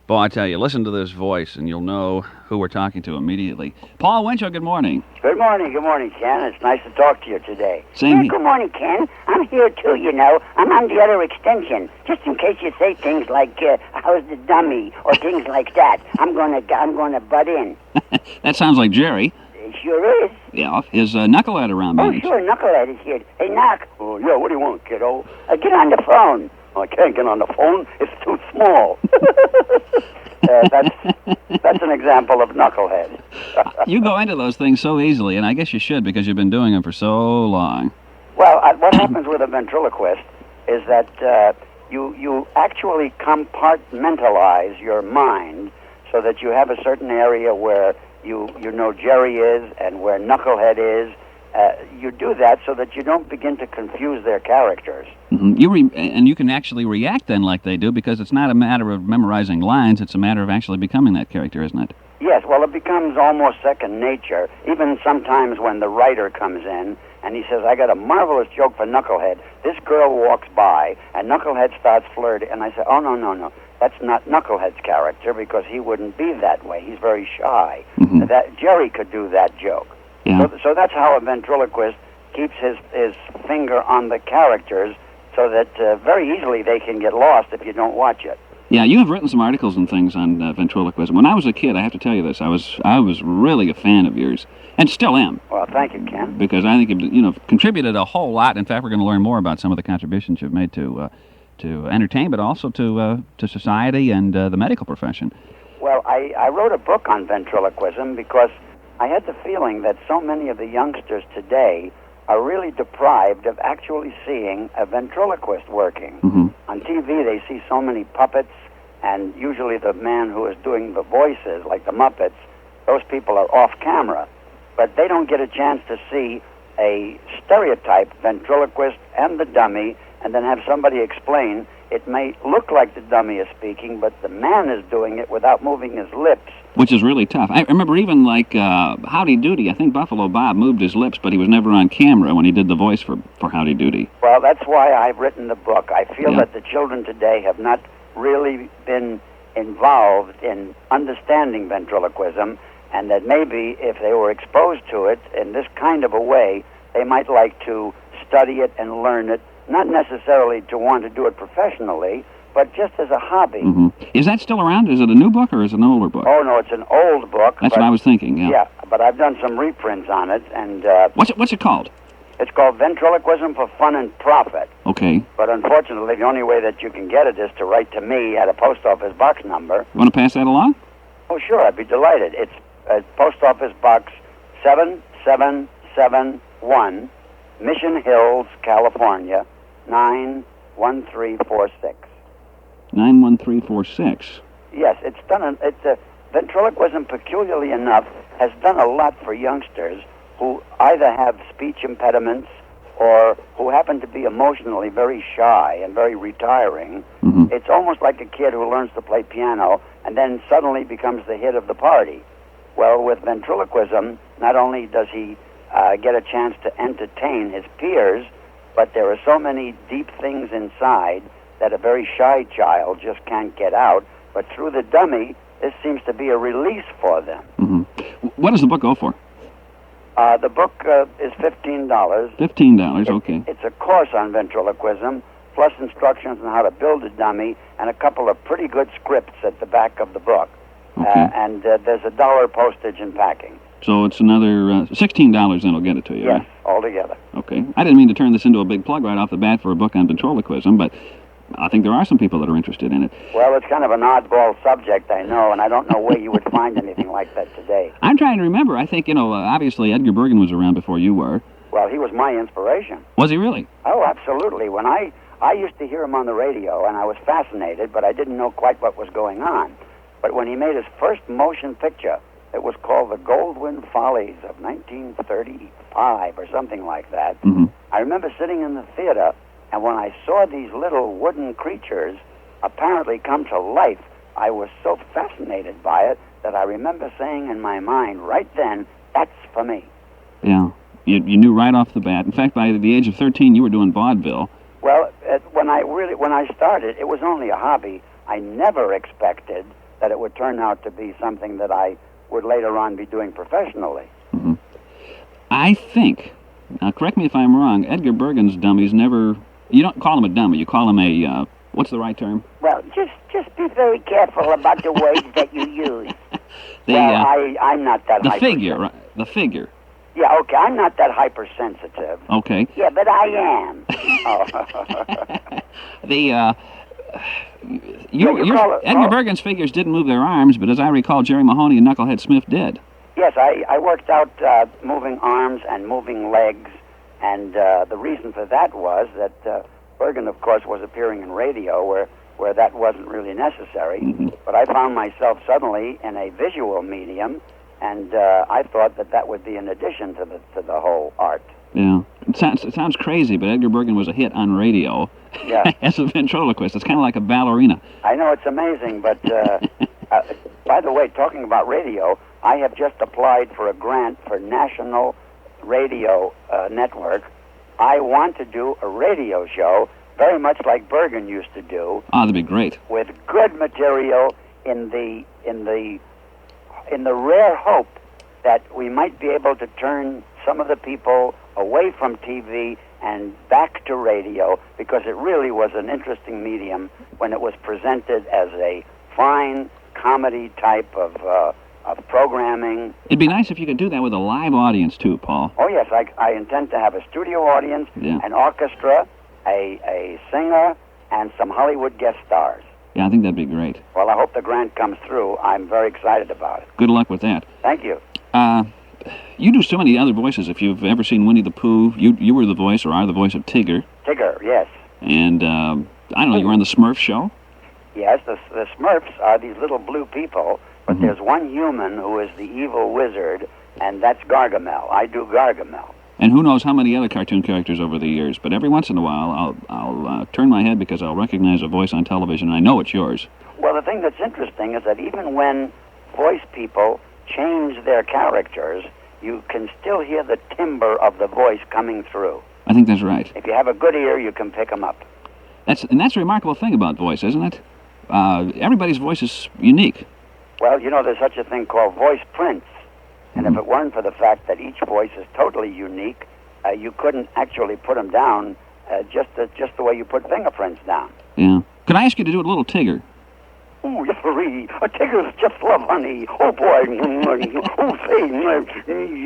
Boy, I tell you, listen to this voice and you'll know who we're talking to immediately. Paul Winchell, good morning. Good morning, Ken. It's nice to talk to you today. Same here. Good morning, Ken. I'm here too, you know. I'm on the other extension. Just in case you say things like, how's the dummy, or things like that. I'm gonna butt in. That sounds like Jerry. It sure is. Yeah, his knucklehead around me. Oh, sure, Knucklehead is here. Hey, Knock. Oh, yeah, what do you want, kiddo? Get on the phone. I can't get on the phone. It's too small. That's an example of knucklehead. You go into those things so easily, and I guess you should because you've been doing them for so long. Well, what happens with a ventriloquist is that you actually compartmentalize your mind so that you have a certain area where you know Jerry is and where Knucklehead is. You do that so that you don't begin to confuse their characters. Mm-hmm. And you can actually react then like they do because it's not a matter of memorizing lines, it's a matter of actually becoming that character, isn't it? Yes, well, it becomes almost second nature, even sometimes when the writer comes in and he says, I got a marvelous joke for Knucklehead. This girl walks by and Knucklehead starts flirting, and I say, oh, no. That's not Knucklehead's character because he wouldn't be that way. He's very shy. Mm-hmm. Jerry could do that joke. Yeah. So that's how a ventriloquist keeps his finger on the characters so that very easily they can get lost if you don't watch it. Yeah, you have written some articles and things on ventriloquism. When I was a kid, I have to tell you this, I was really a fan of yours, and still am. Well, thank you, Ken. Because I think you've contributed a whole lot. In fact, we're going to learn more about some of the contributions you've made to entertainment, but also to society and the medical profession. Well, I wrote a book on ventriloquism because I had the feeling that so many of the youngsters today are really deprived of actually seeing a ventriloquist working. Mm-hmm. On TV, they see so many puppets, and usually the man who is doing the voices, like the Muppets, those people are off camera. But they don't get a chance to see a stereotype ventriloquist and the dummy, and then have somebody explain. It may look like the dummy is speaking, but the man is doing it without moving his lips. Which is really tough. I remember even like Howdy Doody, I think Buffalo Bob moved his lips, but he was never on camera when he did the voice for Howdy Doody. Well, that's why I've written the book. I feel that the children today have not really been involved in understanding ventriloquism, and that maybe if they were exposed to it in this kind of a way, they might like to study it and learn it, not necessarily to want to do it professionally, but just as a hobby. Mm-hmm. Is that still around? Is it a new book or is it an older book? Oh, no, it's an old book. That's what I was thinking, yeah. Yeah, but I've done some reprints on it, and... What's it called? It's called Ventriloquism for Fun and Profit. Okay. But unfortunately, the only way that you can get it is to write to me at a post office box number. You want to pass that along? Oh, sure, I'd be delighted. It's Post Office Box 7771, Mission Hills, California, 91346. 91346. Yes, ventriloquism, peculiarly enough, has done a lot for youngsters who either have speech impediments or who happen to be emotionally very shy and very retiring. Mm-hmm. It's almost like a kid who learns to play piano and then suddenly becomes the hit of the party. Well, with ventriloquism, not only does he get a chance to entertain his peers, but there are so many deep things inside that a very shy child just can't get out. But through the dummy, this seems to be a release for them. Mm-hmm. What does the book go for? The book is $15. $15, okay. It's a course on ventriloquism, plus instructions on how to build a dummy, and a couple of pretty good scripts at the back of the book. Okay. And there's $1 postage and packing. So it's another $16 then will get it to you, yes, right? altogether. Okay. I didn't mean to turn this into a big plug right off the bat for a book on ventriloquism, but I think there are some people that are interested in it. Well, it's kind of an oddball subject, I know, and I don't know where you would find anything like that today. I'm trying to remember. I think, obviously Edgar Bergen was around before you were. Well, he was my inspiration. Was he really? Oh, absolutely. When I used to hear him on the radio, and I was fascinated, but I didn't know quite what was going on. But when he made his first motion picture, it was called The Goldwyn Follies of 1935 or something like that. Mm-hmm. I remember sitting in the theater, and when I saw these little wooden creatures apparently come to life, I was so fascinated by it that I remember saying in my mind right then, that's for me. Yeah. You knew right off the bat. In fact, by the age of 13, you were doing vaudeville. Well, when I started, it was only a hobby. I never expected that it would turn out to be something that I would later on be doing professionally. Mm-hmm. I think, now correct me if I'm wrong, Edgar Bergen's dummies never, you don't call him a dummy, you call him a, what's the right term? Well, just be very careful about the words that you use. I'm not that the figure, right? The figure. Yeah, okay, I'm not that hypersensitive. Okay. Yeah, but I am. Edgar Bergen's figures didn't move their arms, but as I recall, Jerry Mahoney and Knucklehead Smith did. Yes, I worked out moving arms and moving legs, and the reason for that was that Bergen, of course, was appearing in radio where that wasn't really necessary, but I found myself suddenly in a visual medium, and I thought that would be an addition to the whole art. Yeah, it sounds crazy, but Edgar Bergen was a hit on radio as a ventriloquist. It's kind of like a ballerina. I know, it's amazing, but by the way, talking about radio, I have just applied for a grant for National Radio Network. I want to do a radio show very much like Bergen used to do. Ah, that'd be great. With good material in the rare hope that we might be able to turn some of the people away from TV and back to radio, because it really was an interesting medium when it was presented as a fine comedy type of programming. It'd be nice if you could do that with a live audience too, Paul. Oh yes, I intend to have a studio audience, an orchestra, a singer, and some Hollywood guest stars. Yeah, I think that'd be great. Well, I hope the grant comes through. I'm very excited about it. Good luck with that. Thank you. You do so many other voices. If you've ever seen Winnie the Pooh, you were the voice, or are the voice of Tigger. Tigger, yes. And, I don't know, you were on the Smurf show? Yes, the Smurfs are these little blue people, but there's one human who is the evil wizard, and that's Gargamel. I do Gargamel. And who knows how many other cartoon characters over the years, but every once in a while I'll turn my head because I'll recognize a voice on television, and I know it's yours. Well, the thing that's interesting is that even when voice people change their characters, you can still hear the timbre of the voice coming through. I think that's right. If you have a good ear, you can pick them up. That's a remarkable thing about voice, isn't it? Everybody's voice is unique. Well, you know, there's such a thing called voice prints. And if it weren't for the fact that each voice is totally unique, you couldn't actually put them down just the way you put fingerprints down. Yeah. Could I ask you to do a little Tigger? Oh, yes, a Tiggers just love honey. Oh, boy. Oh, say,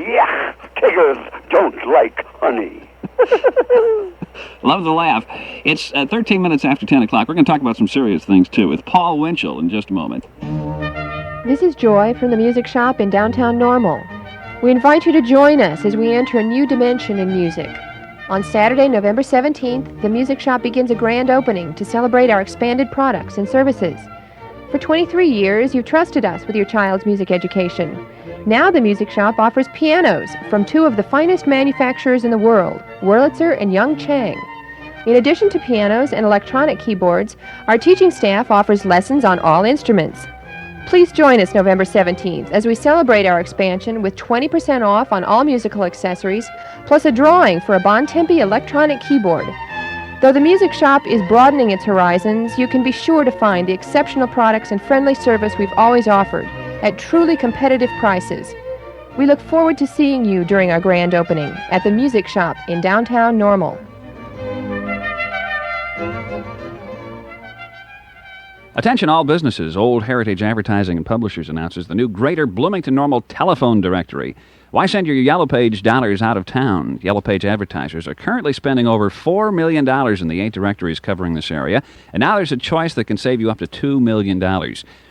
yeah, Tiggers don't like honey. Love the laugh. It's 13 minutes after 10 o'clock. We're going to talk about some serious things, too, with Paul Winchell in just a moment. This is Joy from the Music Shop in downtown Normal. We invite you to join us as we enter a new dimension in music. On Saturday, November 17th, the Music Shop begins a grand opening to celebrate our expanded products and services. For 23 years, you've trusted us with your child's music education. Now the Music Shop offers pianos from two of the finest manufacturers in the world, Wurlitzer and Young Chang. In addition to pianos and electronic keyboards, our teaching staff offers lessons on all instruments. Please join us November 17th as we celebrate our expansion with 20% off on all musical accessories, plus a drawing for a Bontempi electronic keyboard. Though the Music Shop is broadening its horizons, you can be sure to find the exceptional products and friendly service we've always offered at truly competitive prices. We look forward to seeing you during our grand opening at the Music Shop in downtown Normal. Attention all businesses. Old Heritage Advertising and Publishers announces the new Greater Bloomington Normal Telephone Directory. Why send your Yellow Page dollars out of town? Yellow Page advertisers are currently spending over $4 million in the 8 directories covering this area, and now there's a choice that can save you up to $2 million.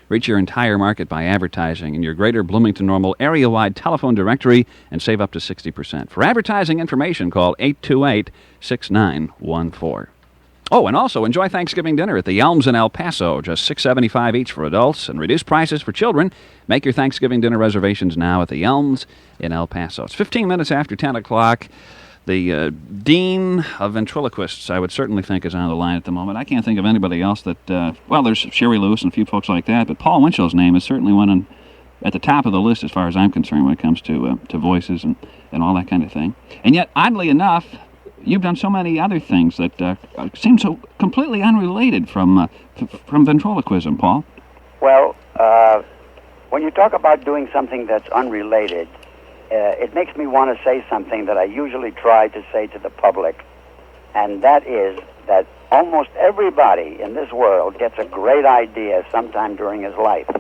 Reach your entire market by advertising in your Greater Bloomington Normal area-wide telephone directory and save up to 60%. For advertising information, call 828-6914. Oh, and also enjoy Thanksgiving dinner at the Elms in El Paso, just $6.75 each for adults and reduced prices for children. Make your Thanksgiving dinner reservations now at the Elms in El Paso. It's 15 minutes after 10 o'clock. The dean of ventriloquists, I would certainly think, is on the line at the moment. I can't think of anybody else that, well, there's Sherry Lewis and a few folks like that, but Paul Winchell's name is certainly one at the top of the list as far as I'm concerned when it comes to voices and all that kind of thing. And yet, oddly enough, you've done so many other things that seem so completely unrelated from ventriloquism, Paul. Well, when you talk about doing something that's unrelated, it makes me want to say something that I usually try to say to the public, and that is that almost everybody in this world gets a great idea sometime during his life,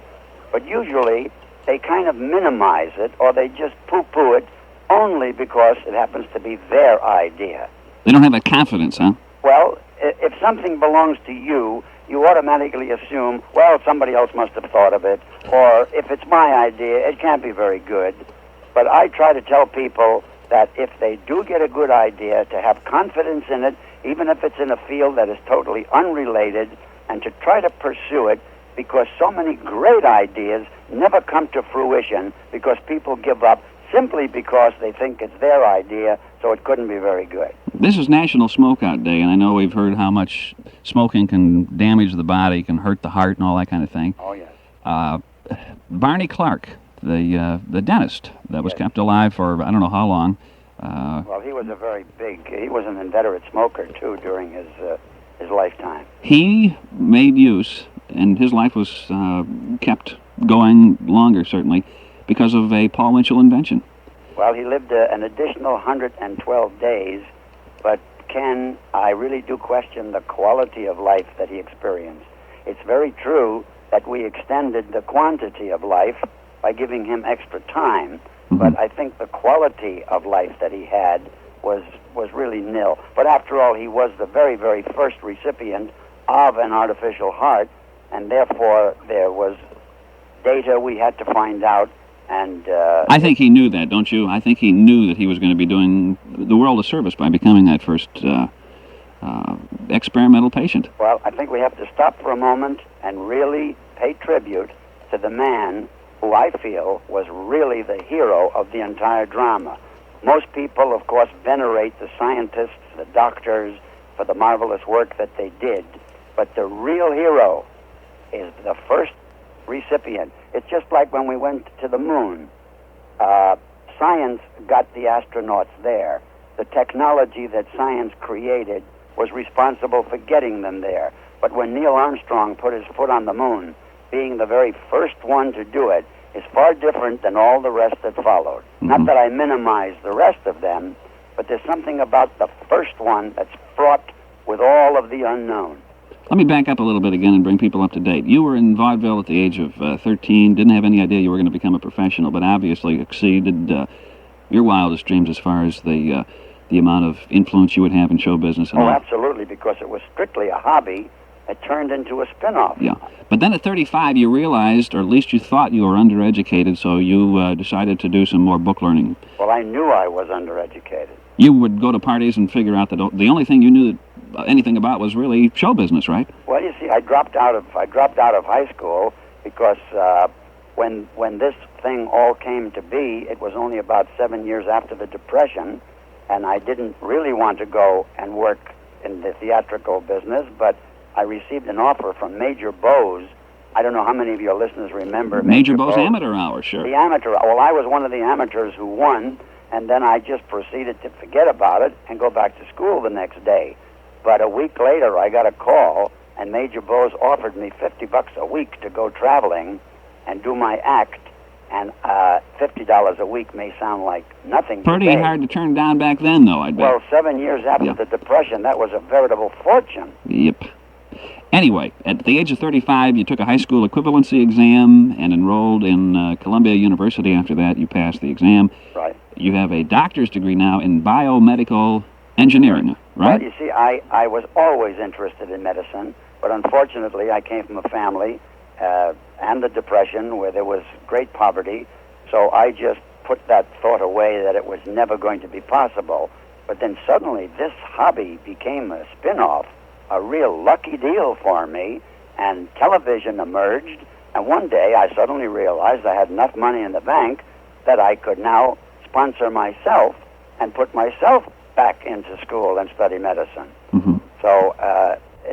but usually they kind of minimize it or they just poo-poo it only because it happens to be their idea. They don't have that confidence, huh? Well, if something belongs to you, you automatically assume, well, somebody else must have thought of it, or if it's my idea, it can't be very good. But I try to tell people that if they do get a good idea, to have confidence in it, even if it's in a field that is totally unrelated, and to try to pursue it, because so many great ideas never come to fruition because people give up simply because they think it's their idea, so it couldn't be very good. This is National Smokeout Day, and I know we've heard how much smoking can damage the body, can hurt the heart, and all that kind of thing. Oh, yes. Barney Clark, the dentist that was kept alive for I don't know how long. Well, he was he was an inveterate smoker, too, during his lifetime. He made use, and his life was kept going longer, certainly, because of a Paul Winchell invention. Well, he lived an additional 112 days, but Ken, I really do question the quality of life that he experienced. It's very true that we extended the quantity of life by giving him extra time, but I think the quality of life that he had was really nil. But after all, he was the very, very first recipient of an artificial heart, and therefore there was data we had to find out. And I think he knew that, don't you? I think he knew that he was going to be doing the world a service by becoming that first experimental patient. Well, I think we have to stop for a moment and really pay tribute to the man who I feel was really the hero of the entire drama. Most people, of course, venerate the scientists, the doctors, for the marvelous work that they did, but the real hero is the first recipient. It's just like when we went to the moon. Science got the astronauts there. The technology that science created was responsible for getting them there. But when Neil Armstrong put his foot on the moon, being the very first one to do it, is far different than all the rest that followed. Not that I minimize the rest of them, but there's something about the first one that's fraught with all of the unknown. Let me back up a little bit again and bring people up to date. You were in vaudeville at the age of 13, didn't have any idea you were going to become a professional, but obviously exceeded your wildest dreams as far as the amount of influence you would have in show business and all. Oh, absolutely, because it was strictly a hobby. It turned into a spin-off. Yeah, but then at 35 you realized, or at least you thought you were undereducated, so you decided to do some more book learning. Well, I knew I was undereducated. You would go to parties and figure out that the only thing you knew anything about was really show business, right? Well, you see, I dropped out of high school because when this thing all came to be, it was only about 7 years after the Depression, and I didn't really want to go and work in the theatrical business, but I received an offer from Major Bowes. I don't know how many of your listeners remember Major Bowes Amateur Hour, sure. The amateur. Well, I was one of the amateurs who won, and then I just proceeded to forget about it and go back to school the next day. But a week later, I got a call, and Major Bowes offered me $50 a week to go traveling and do my act. And $50 a week may sound like nothing Pretty today. hard to turn down back then, though, I'd bet. Well, 7 years after the Depression, that was a veritable fortune. Yep. Anyway, at the age of 35, you took a high school equivalency exam and enrolled in Columbia University. After that, you passed the exam. Right. You have a doctor's degree now in biomedical engineering, right? Well, you see, I was always interested in medicine, but unfortunately, I came from a family and the Depression where there was great poverty, so I just put that thought away that it was never going to be possible. But then suddenly, this hobby became a spin-off, a real lucky deal for me, and television emerged, and one day I suddenly realized I had enough money in the bank that I could now sponsor myself and put myself back into school and study medicine. Mm-hmm. So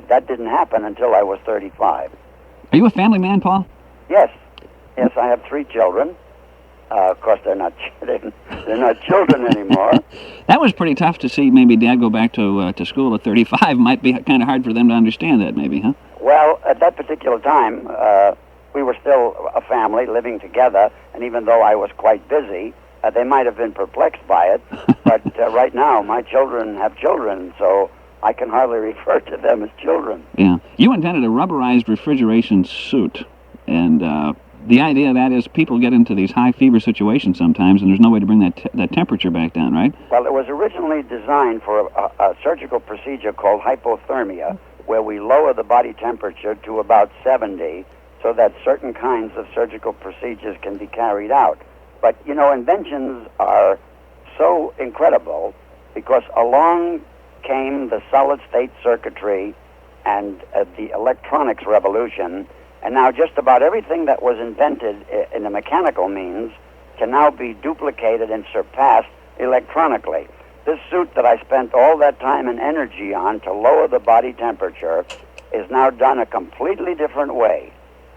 that didn't happen until I was 35. Are you a family man, Paul? Yes. Yes, I have 3 children. Of course, they're not children anymore. That was pretty tough to see. Maybe Dad go back to school at 35. Might be kind of hard for them to understand that, maybe, huh? Well, at that particular time, we were still a family living together, and even though I was quite busy, they might have been perplexed by it. But right now, my children have children, so I can hardly refer to them as children. Yeah. You invented a rubberized refrigeration suit, and the idea of that is people get into these high fever situations sometimes, and there's no way to bring that temperature back down, right? Well, it was originally designed for a surgical procedure called hypothermia, where we lower the body temperature to about 70 so that certain kinds of surgical procedures can be carried out. But, you know, inventions are so incredible because along came the solid-state circuitry and the electronics revolution, and now just about everything that was invented in a mechanical means can now be duplicated and surpassed electronically. This suit that I spent all that time and energy on to lower the body temperature is now done a completely different way.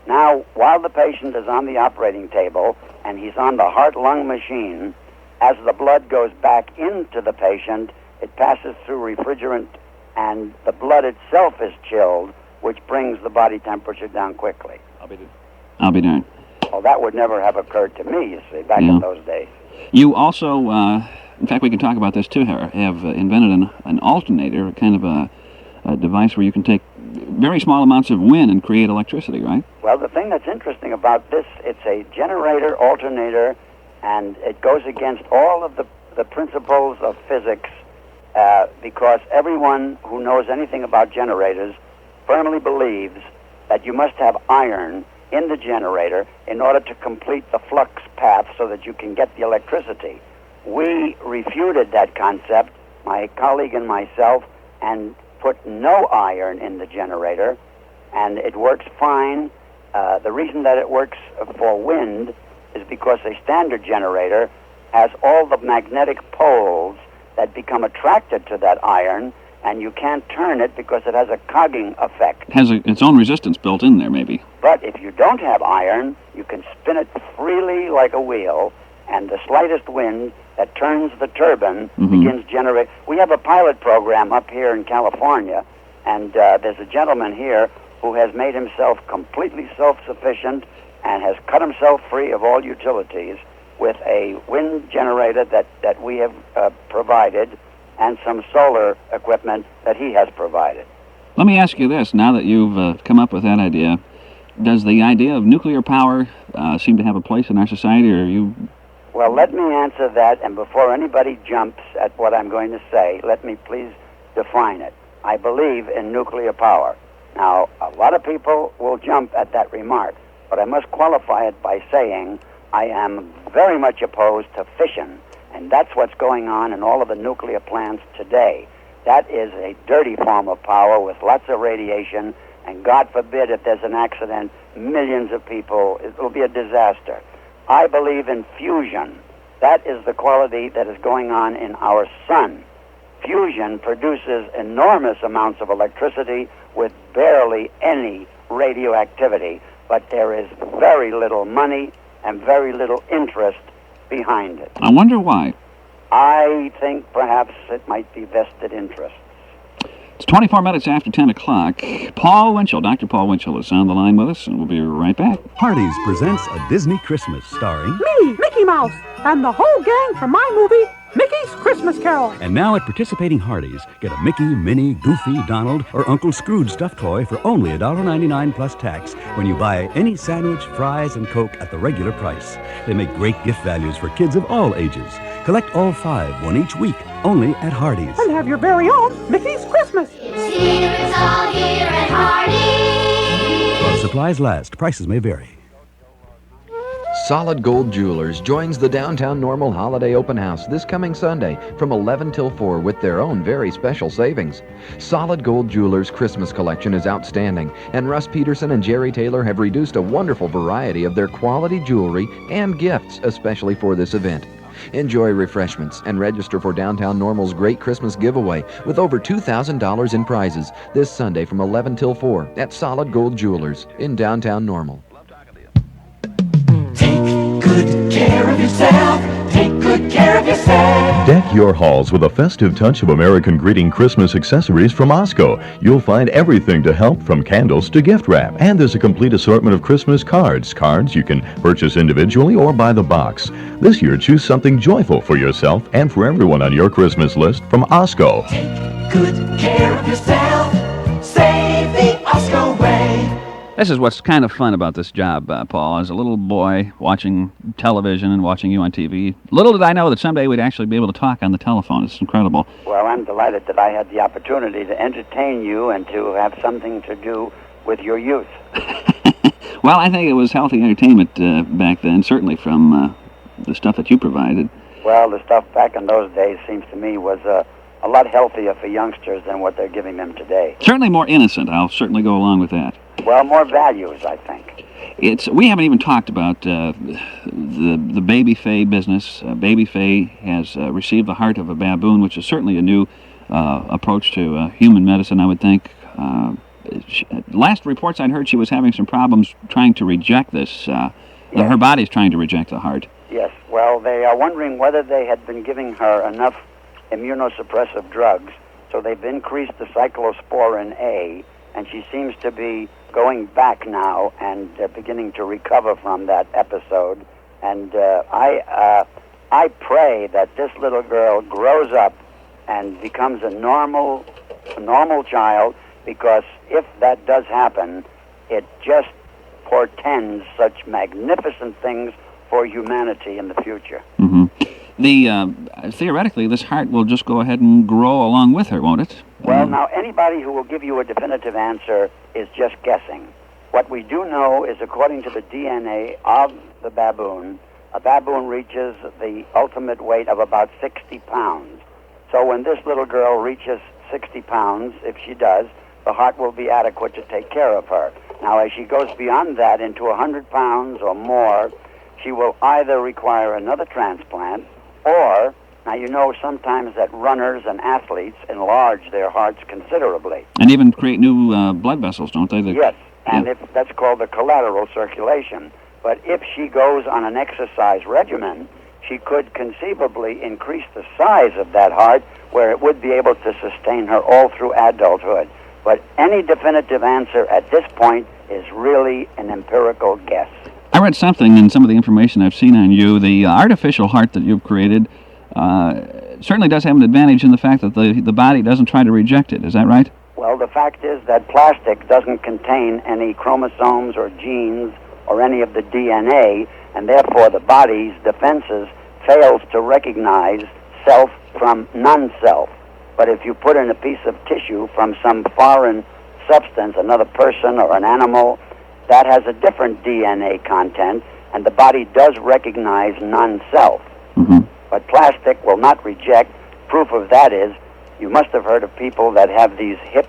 Now, while the patient is on the operating table and he's on the heart-lung machine, as the blood goes back into the patient, it passes through refrigerant and the blood itself is chilled, which brings the body temperature down quickly. I'll be darned. Well, that would never have occurred to me, you see, back in those days. You also, in fact, we can talk about this too, have invented an alternator, kind of a device where you can take very small amounts of wind and create electricity, right? Well, the thing that's interesting about this, it's a generator alternator, and it goes against all of the principles of physics because everyone who knows anything about generators firmly believes that you must have iron in the generator in order to complete the flux path so that you can get the electricity. We refuted that concept, my colleague and myself, and put no iron in the generator, and it works fine. The reason that it works for wind is because a standard generator has all the magnetic poles that become attracted to that iron, and you can't turn it because it has a cogging effect. It has its own resistance built in there, maybe. But if you don't have iron, you can spin it freely like a wheel, and the slightest wind that turns the turbine begins generating. We have a pilot program up here in California, and there's a gentleman here who has made himself completely self-sufficient and has cut himself free of all utilities with a wind generator that we have provided and some solar equipment that he has provided. Let me ask you this, now that you've come up with that idea, does the idea of nuclear power seem to have a place in our society, or are you... Well, let me answer that, and before anybody jumps at what I'm going to say, let me please define it. I believe in nuclear power. Now, a lot of people will jump at that remark, but I must qualify it by saying I am very much opposed to fission, and that's what's going on in all of the nuclear plants today. That is a dirty form of power with lots of radiation, and God forbid if there's an accident, millions of people, it will be a disaster. I believe in fusion. That is the quality that is going on in our sun. Fusion produces enormous amounts of electricity with barely any radioactivity, but there is very little money and very little interest behind it. I wonder why. I think perhaps it might be vested interests. It's 24 minutes after 10 o'clock. Paul Winchell, Dr. Paul Winchell is on the line with us, and we'll be right back. Hardee's presents A Disney Christmas starring... Me, Mickey Mouse, and the whole gang from my movie, Mickey's Christmas Carol. And now at participating Hardee's, get a Mickey, Minnie, Goofy, Donald, or Uncle Scrooge stuffed toy for only $1.99 plus tax when you buy any sandwich, fries, and Coke at the regular price. They make great gift values for kids of all ages. Collect all 5, one each week, only at Hardee's. And have your very own Mickey's Christmas. It's all here at Hardee's. While supplies last, prices may vary. Solid Gold Jewelers joins the Downtown Normal Holiday Open House this coming Sunday from 11 till 4 with their own very special savings. Solid Gold Jewelers' Christmas collection is outstanding, and Russ Peterson and Jerry Taylor have reduced a wonderful variety of their quality jewelry and gifts especially for this event. Enjoy refreshments and register for Downtown Normal's great Christmas giveaway with over $2,000 in prizes this Sunday from 11 till 4 at Solid Gold Jewelers in Downtown Normal. Take good care of yourself. Take good care of yourself. yourself. Deck your halls with a festive touch of American greeting Christmas accessories from Osco. You'll find everything to help, from candles to gift wrap. And there's a complete assortment of Christmas cards. Cards you can purchase individually or by the box. This year, choose something joyful for yourself and for everyone on your Christmas list from Osco. Take good care of yourself. Save the Osco way. This is what's kind of fun about this job, Paul. As a little boy watching television and watching you on TV, little did I know that someday we'd actually be able to talk on the telephone. It's incredible. Well, I'm delighted that I had the opportunity to entertain you and to have something to do with your youth. Well, I think it was healthy entertainment back then, certainly from the stuff that you provided. Well, the stuff back in those days seems to me was a lot healthier for youngsters than what they're giving them today. Certainly more innocent. I'll certainly go along with that. Well, more values, I think. We haven't even talked about the Baby Fay business. Baby Fay has received the heart of a baboon, which is certainly a new approach to human medicine, I would think. Last reports I'd heard, she was having some problems trying to reject this. Yes. Her body's trying to reject the heart. Yes. Well, they are wondering whether they had been giving her enough immunosuppressive drugs, so they've increased the cyclosporin A, and she seems to be going back now and beginning to recover from that episode. And I pray that this little girl grows up and becomes a normal child, because if that does happen, it just portends such magnificent things for humanity in the future. Mm-hmm. Theoretically, this heart will just go ahead and grow along with her, won't it? Well, now, anybody who will give you a definitive answer is just guessing. What we do know is, according to the DNA of the baboon, a baboon reaches the ultimate weight of about 60 pounds. So when this little girl reaches 60 pounds, if she does, the heart will be adequate to take care of her. Now, as she goes beyond that into 100 pounds or more, she will either require another transplant, or, now you know sometimes that runners and athletes enlarge their hearts considerably. And even create new blood vessels, don't they? Yes, and if that's called the collateral circulation. But if she goes on an exercise regimen, she could conceivably increase the size of that heart, where it would be able to sustain her all through adulthood. But any definitive answer at this point is really an empirical guess. I read something in some of the information I've seen on you. The artificial heart that you've created certainly does have an advantage in the fact that the body doesn't try to reject it. Is that right? Well, the fact is that plastic doesn't contain any chromosomes or genes or any of the DNA, and therefore the body's defenses fails to recognize self from non-self. But if you put in a piece of tissue from some foreign substance, another person or an animal, that has a different DNA content, and the body does recognize non-self. Mm-hmm. But plastic will not reject. Proof of that is, you must have heard of people that have these hip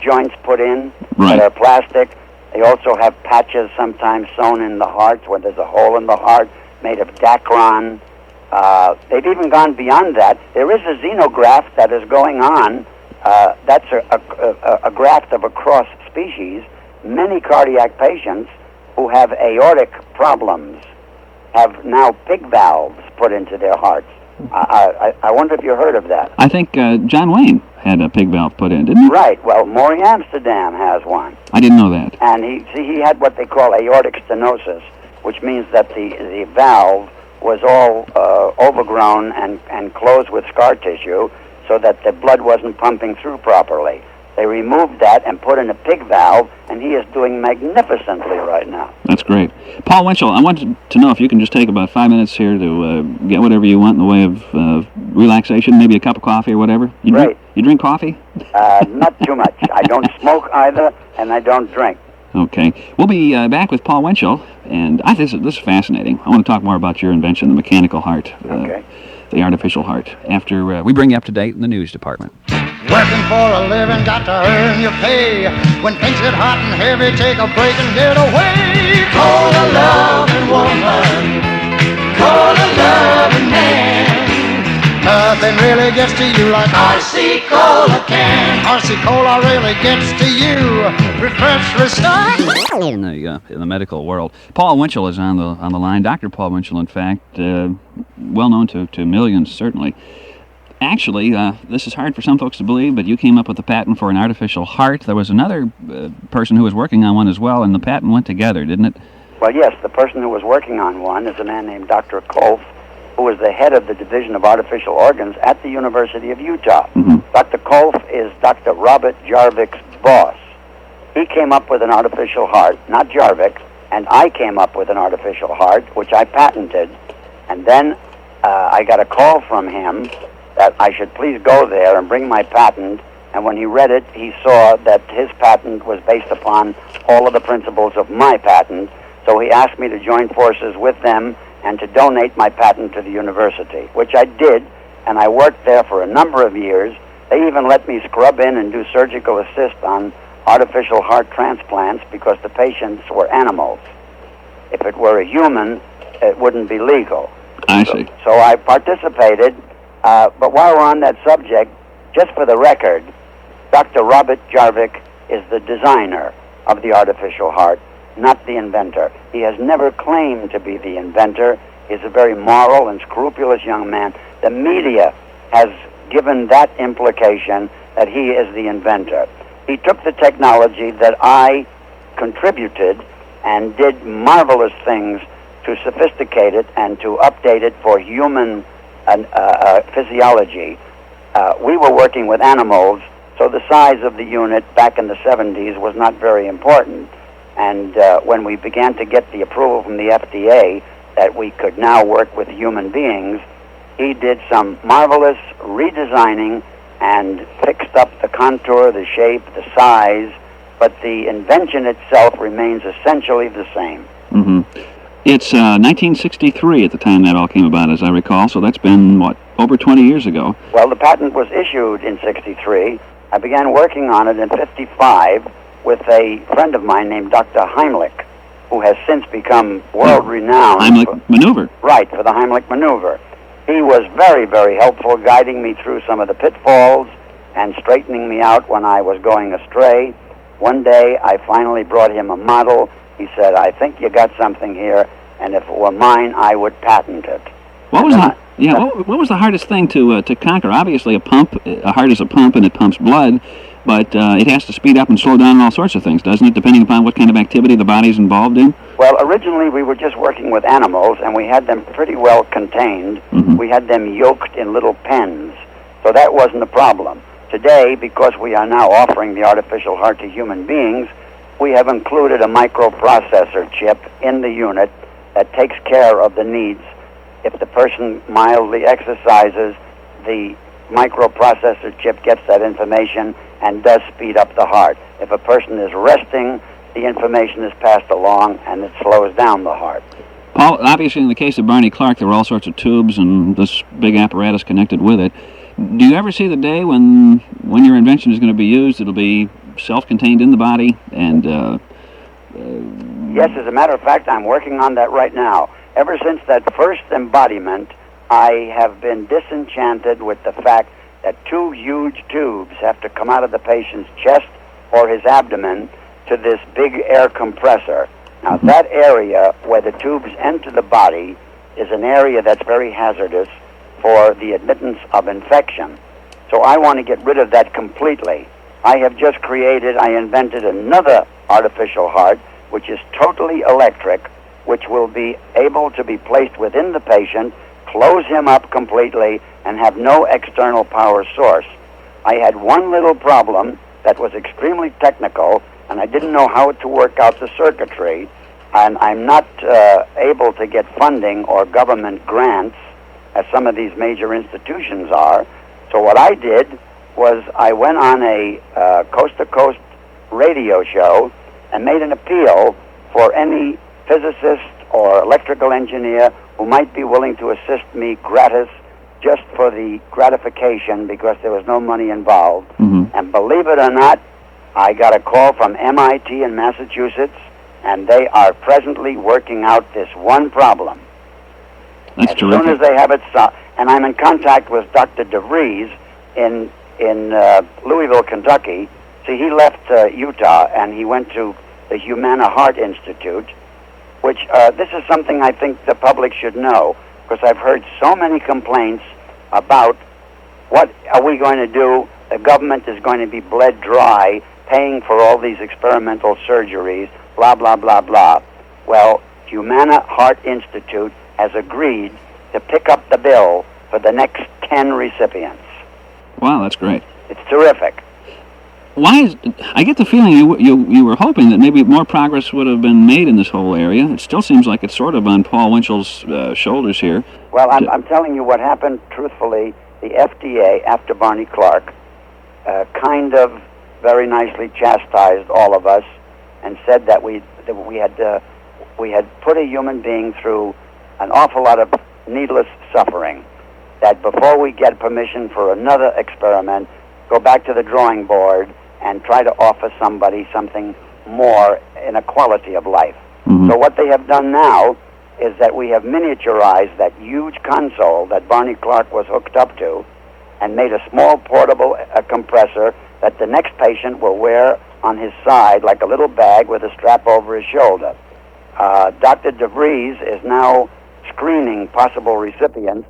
joints put in that are plastic. They also have patches sometimes sewn in the heart where there's a hole in the heart made of Dacron. They've even gone beyond that. There is a xenograft that is going on. That's a graft of a cross species. Many cardiac patients who have aortic problems have now pig valves put into their hearts. I wonder if you heard of that. I think John Wayne had a pig valve put in, didn't he? Right. Well, Maury Amsterdam has one. I didn't know that. And he had what they call aortic stenosis, which means that the valve was all overgrown and closed with scar tissue, so that the blood wasn't pumping through properly. They removed that and put in a pig valve, and he is doing magnificently right now. That's great. Paul Winchell, I wanted to know if you can just take about 5 minutes here to get whatever you want in the way of relaxation, maybe a cup of coffee or whatever. You drink coffee? Not too much. I don't smoke either, and I don't drink. Okay. We'll be back with Paul Winchell, and I think this is fascinating. I want to talk more about your invention, the mechanical heart, the artificial heart, after we bring you up to date in the news department. Working for a living, got to earn your pay. When things get hot and heavy, take a break and get away. Call a loving woman, call a loving man. Nothing really gets to you like RC Cola can. RC Cola really gets to you. Refresh, restore. In the medical world, Paul Winchell is on the line. Dr. Paul Winchell, in fact. well known to millions, certainly. Actually, this is hard for some folks to believe, but you came up with the patent for an artificial heart. There was another person who was working on one as well, and the patent went together, didn't it? Well, yes, the person who was working on one is a man named Dr. Kolf, who was the head of the Division of Artificial Organs at the University of Utah. Dr. Kolf is Dr. Robert Jarvik's boss. He came up with an artificial heart, not Jarvik, and I came up with an artificial heart, which I patented, and then I got a call from him that I should please go there and bring my patent, and when he read it, he saw that his patent was based upon all of the principles of my patent, so he asked me to join forces with them and to donate my patent to the university, which I did, and I worked there for a number of years. They even let me scrub in and do surgical assist on artificial heart transplants because the patients were animals. If it were a human, it wouldn't be legal. I see. So I participated, but while we're on that subject, just for the record, Dr. Robert Jarvik is the designer of the artificial heart, not the inventor. He has never claimed to be the inventor. He's a very moral and scrupulous young man. The media has given that implication that he is the inventor. He took the technology that I contributed and did marvelous things to sophisticate it and to update it for human physiology. We were working with animals, so the size of the unit back in the 70s was not very important. And when we began to get the approval from the FDA that we could now work with human beings, he did some marvelous redesigning and fixed up the contour, the shape, the size, but the invention itself remains essentially the same. It's 1963 at the time that all came about, as I recall, so that's been, what, over 20 years ago? Well, the patent was issued in 63. I began working on it in 55 with a friend of mine named Dr. Heimlich, who has since become world-renowned. Heimlich maneuver. Right, for the Heimlich maneuver. He was very, very helpful, guiding me through some of the pitfalls and straightening me out when I was going astray. One day, I finally brought him a model. He said, "I think you got something here, and if it were mine, I would patent it." What was that? Yeah, what was the hardest thing to conquer? Obviously, a heart is a pump, and it pumps blood, but it has to speed up and slow down and all sorts of things, doesn't it, depending upon what kind of activity the body's involved in? Well, originally we were just working with animals, and we had them pretty well contained. We had them yoked in little pens, so that wasn't a problem. Today, because we are now offering the artificial heart to human beings, we have included a microprocessor chip in the unit that takes care of the needs. If the person mildly exercises, the microprocessor chip gets that information and does speed up the heart. If a person is resting, the information is passed along and it slows down the heart. Paul, obviously in the case of Barney Clark, there were all sorts of tubes and this big apparatus connected with it. Do you ever see the day when your invention is going to be used, it'll be self-contained in the body? And yes, as a matter of fact, I'm working on that right now. Ever since that first embodiment, I have been disenchanted with the fact that two huge tubes have to come out of the patient's chest or his abdomen to this big air compressor. Now, that area where the tubes enter the body is an area that's very hazardous for the admittance of infection. So I want to get rid of that completely. I invented another artificial heart, which is totally electric, which will be able to be placed within the patient, close him up completely, and have no external power source. I had one little problem that was extremely technical, and I didn't know how to work out the circuitry, and I'm not able to get funding or government grants, as some of these major institutions are. So what I did was I went on a coast-to-coast radio show and made an appeal for any physicist or electrical engineer who might be willing to assist me gratis just for the gratification because there was no money involved. And believe it or not, I got a call from MIT in Massachusetts, and they are presently working out this one problem. That's as terrific. soon as they have it solved. And I'm in contact with Dr. DeVries in Louisville, Kentucky. See, he left Utah, and he went to the Humana Heart Institute, which this is something I think the public should know. because I've heard so many complaints about what are we going to do. The government is going to be bled dry paying for all these experimental surgeries, blah, blah, blah, blah. Well, Humana Heart Institute has agreed to pick up the bill for the next 10 recipients. Wow, that's great. It's terrific. I get the feeling you were hoping that maybe more progress would have been made in this whole area. It still seems like it's sort of on Paul Winchell's shoulders here. Well, I'm telling you what happened, truthfully. The FDA, after Barney Clark, kind of very nicely chastised all of us and said that we had put a human being through an awful lot of needless suffering, that before we get permission for another experiment, go back to the drawing board and try to offer somebody something more in a quality of life. Mm-hmm. So what they have done now is that we have miniaturized that huge console that Barney Clark was hooked up to and made a small portable compressor that the next patient will wear on his side like a little bag with a strap over his shoulder. Dr. DeVries is now screening possible recipients